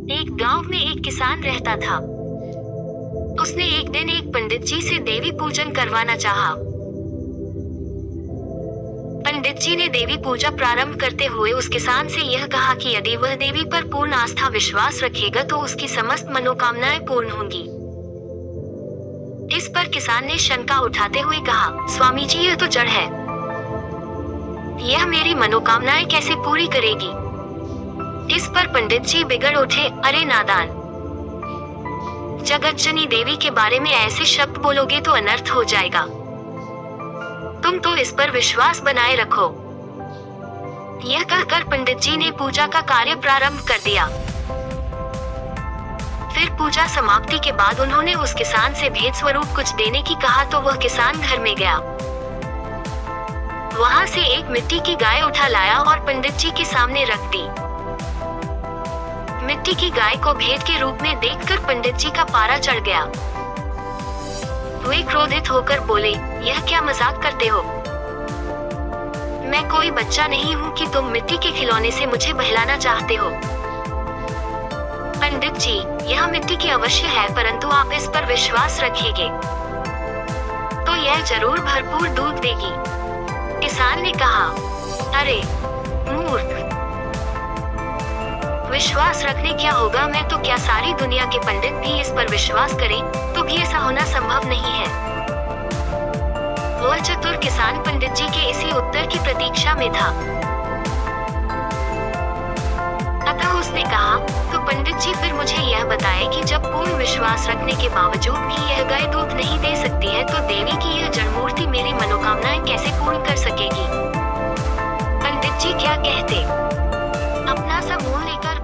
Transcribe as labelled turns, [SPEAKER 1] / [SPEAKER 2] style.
[SPEAKER 1] एक गांव में एक किसान रहता था। उसने एक दिन एक पंडित जी से देवी पूजन करवाना चाहा। पंडित जी ने देवी पूजा प्रारंभ करते हुए उस किसान से यह कहा कि यदि वह देवी पर पूर्ण आस्था विश्वास रखेगा तो उसकी समस्त मनोकामनाएं पूर्ण होंगी। इस पर किसान ने शंका उठाते हुए कहा, स्वामी जी यह तो जड़ है, यह मेरी मनोकामनाएं कैसे पूरी करेगी। इस पर पंडित जी बिगड़ उठे, अरे नादान, जगतजनी देवी के बारे में ऐसे शब्द बोलोगे तो अनर्थ हो जाएगा। तुम तो इस पर विश्वास बनाए रखो। यह कहकर पंडित जी ने पूजा का कार्य प्रारंभ कर दिया। फिर पूजा समाप्ति के बाद उन्होंने उस किसान से भेंट स्वरूप कुछ देने की कहा तो वह किसान घर में गया। वहां से एक मिट्टी की गाय उठा लाया और पंडित जी के सामने रख दी। मिट्टी की गाय को भेंट के रूप में देखकर पंडित जी का पारा चढ़ गया। वे क्रोधित होकर बोले, यह क्या मजाक करते हो? मैं कोई बच्चा नहीं हूँ कि तुम मिट्टी के खिलौने से मुझे बहलाना चाहते हो। पंडित जी, यह मिट्टी की अवश्य है, परंतु आप इस पर विश्वास रखिएगा तो यह जरूर भरपूर दूध देगी। किसान ने कहा, अरे मूर्ख, विश्वास रखने क्या होगा, मैं तो क्या सारी दुनिया के पंडित भी इस पर विश्वास करें तो भी ऐसा होना संभव नहीं है। वह चतुर किसान पंडित जी के इसी उत्तर की प्रतीक्षा में था। अतः उसने कहा, तो पंडित जी फिर मुझे यह बताएं कि जब पूर्ण विश्वास रखने के बावजूद भी यह गाय दूध नहीं दे सकती है तो देवी की यह जड़ मूर्ति मेरी मनोकामनाएं कैसे पूर्ण कर सकेगी? पंडित जी क्या कहते? अपना सा मुंह लेकर